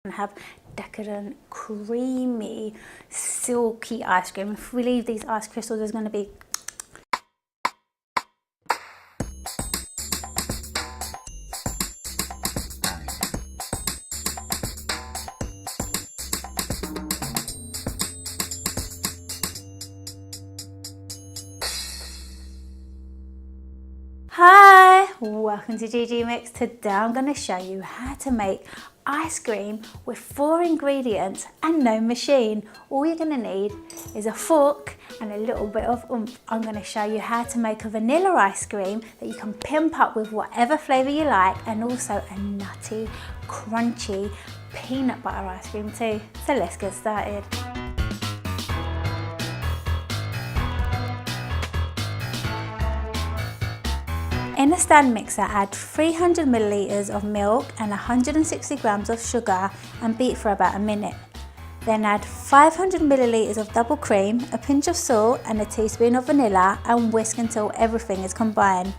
And have decadent, creamy, silky ice cream. If we leave these ice crystals, there's going to be Hi, welcome to ggmix. Today I'm going to show you how to make ice cream with 4 ingredients and no machine. All you're going to need is a fork and a little bit of oomph. I'm going to show you how to make a vanilla ice cream that you can pimp up with whatever flavour you like, and also a nutty, crunchy peanut butter ice cream too. So let's get started. In a stand mixer, add 300 milliliters of milk and 160 grams of sugar and beat for about a minute. Then add 500 milliliters of double cream, a pinch of salt and a teaspoon of vanilla, and whisk until everything is combined.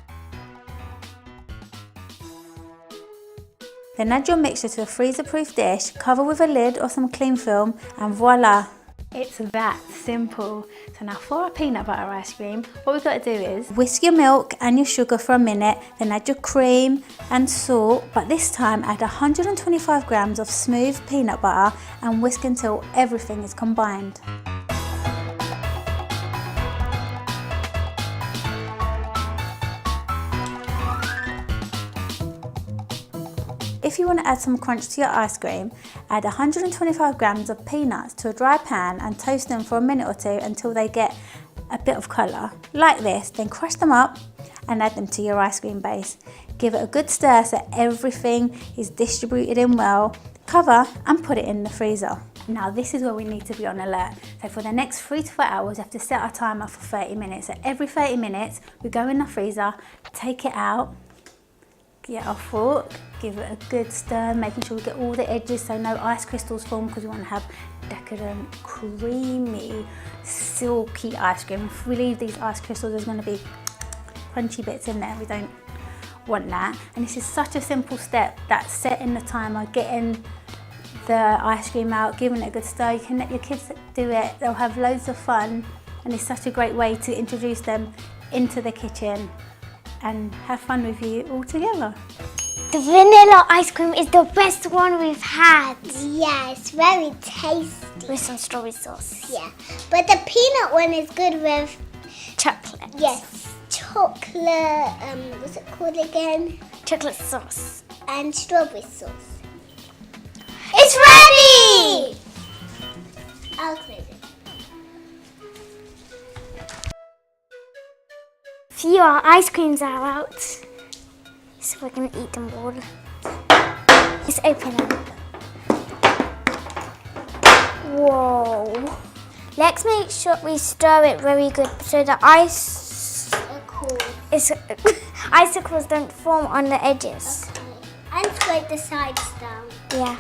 Then add your mixture to a freezer-proof dish, cover with a lid or some cling film, and voila! It's that simple. So now for our peanut butter ice cream, what we've got to do is whisk your milk and your sugar for a minute, then add your cream and salt, but this time add 125 grams of smooth peanut butter and whisk until everything is combined. If you want to add some crunch to your ice cream, add 125 grams of peanuts to a dry pan and toast them for a minute or two until they get a bit of colour, like this. Then crush them up and add them to your ice cream base. Give it a good stir so everything is distributed in well. Cover and put it in the freezer. Now this is where we need to be on alert. So for the next 3 to 4 hours, we have to set our timer for 30 minutes. So every 30 minutes, we go in the freezer, take it out, get our fork, give it a good stir, making sure we get all the edges so no ice crystals form, because we want to have decadent, creamy, silky ice cream. If we leave these ice crystals, there's going to be crunchy bits in there. We don't want that. And this is such a simple step, that setting the timer, getting the ice cream out, giving it a good stir. You can let your kids do it, they'll have loads of fun, and it's such a great way to introduce them into the kitchen and have fun with you all together. The vanilla ice cream is the best one we've had. Yeah, it's very tasty. With some strawberry sauce. Yeah, but the peanut one is good with chocolate. Yes, chocolate, what's it called again? Chocolate sauce. And strawberry sauce. It's ready! I'll close it. See, our ice creams are out. So we're going to eat them all. Let's open them. Whoa. Let's make sure we stir it very good so the icicles don't form on the edges. Okay. And scrape the sides down. Yeah.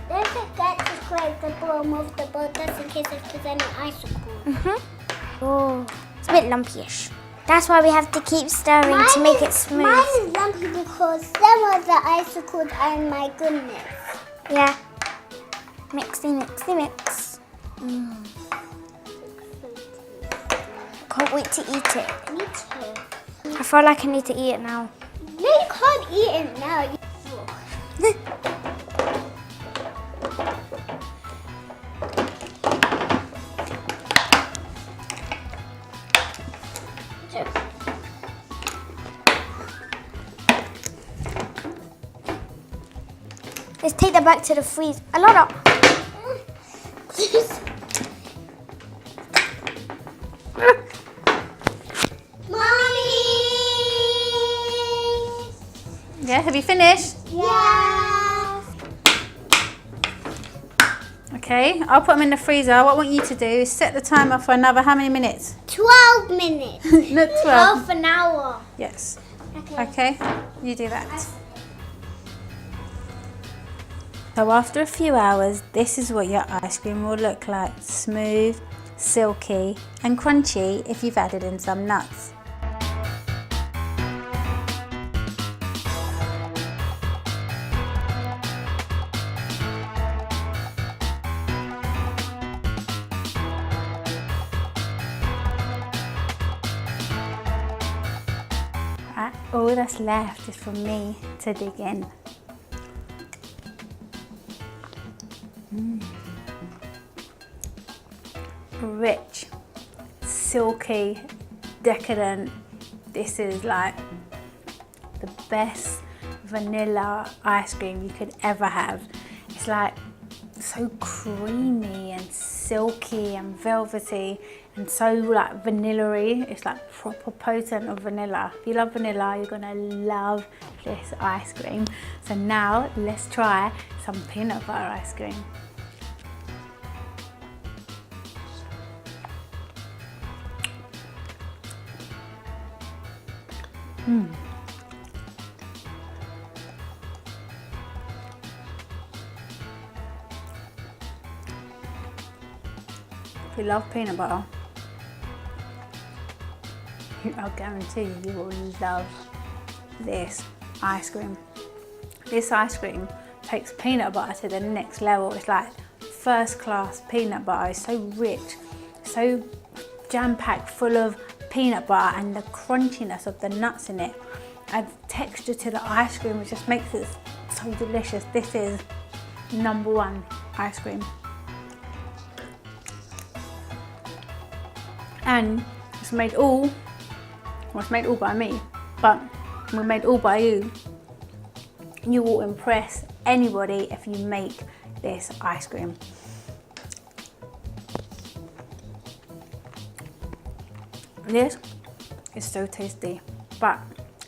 Don't forget to scrape the bottom of the bowl just in case there's any icicles. Oh, it's a bit lumpy-ish. That's why we have to keep stirring to make it smooth. Mine is lumpy because some of the icicles are, my goodness. Yeah. Mixy, mixy, mix. Can't wait to eat it. Me too. I feel like I need to eat it now. No, you can't eat it now. Let's take that back to the freezer. A lot of. Mommy! Yeah, have you finished? Yes! Okay, I'll put them in the freezer. What I want you to do is set the timer for another how many minutes? 12 minutes. Not 12. Half an hour. Yes. Okay. Okay, you do that. So after a few hours, this is what your ice cream will look like. Smooth, silky and crunchy if you've added in some nuts. all that's left is for me to dig in. Rich, silky, decadent. This is like the best vanilla ice cream you could ever have. It's like so creamy and silky and velvety and so like vanilla-y. It's like proper potent of vanilla. If you love vanilla, you're gonna love this ice cream. So now let's try some peanut butter ice cream. If you love peanut butter, I guarantee you will love this ice cream. This ice cream takes peanut butter to the next level. It's like first class peanut butter. It's so rich, so jam-packed full of peanut butter and the crunchiness of the nuts in it. Adds texture to the ice cream, which just makes it so delicious. This is #1 ice cream. And it's made all by me, but we're made all by you. You will impress anybody if you make this ice cream. This is so tasty, but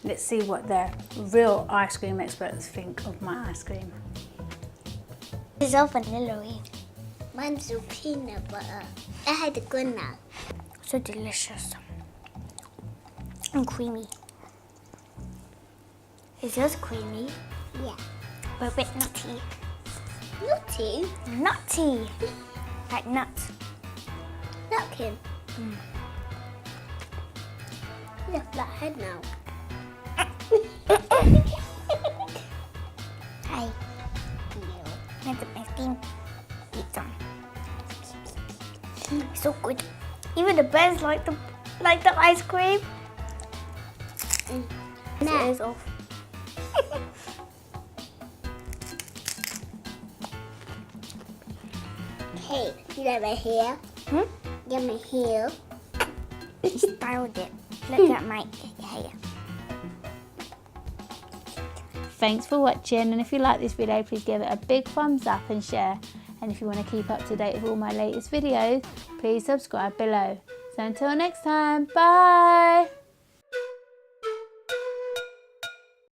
let's see what the real ice cream experts think of my ice cream. It's all vanilla-y. Mine's with peanut butter. I had the good now. So delicious. And creamy. Is yours creamy? Yeah. But a bit nutty. Nutty? Nutty! Like nuts. Napkin. You have a flat head now. Hi. Let's put my skin. Eat some. It's so good. Even the birds like the ice cream. Nah. It is off. Hey, you got my hair? Get my hair. You styled it. Look at my hair. Thanks for watching, and if you like this video, please give it a big thumbs up and share. And if you want to keep up to date with all my latest videos, please subscribe below. So until next time, bye!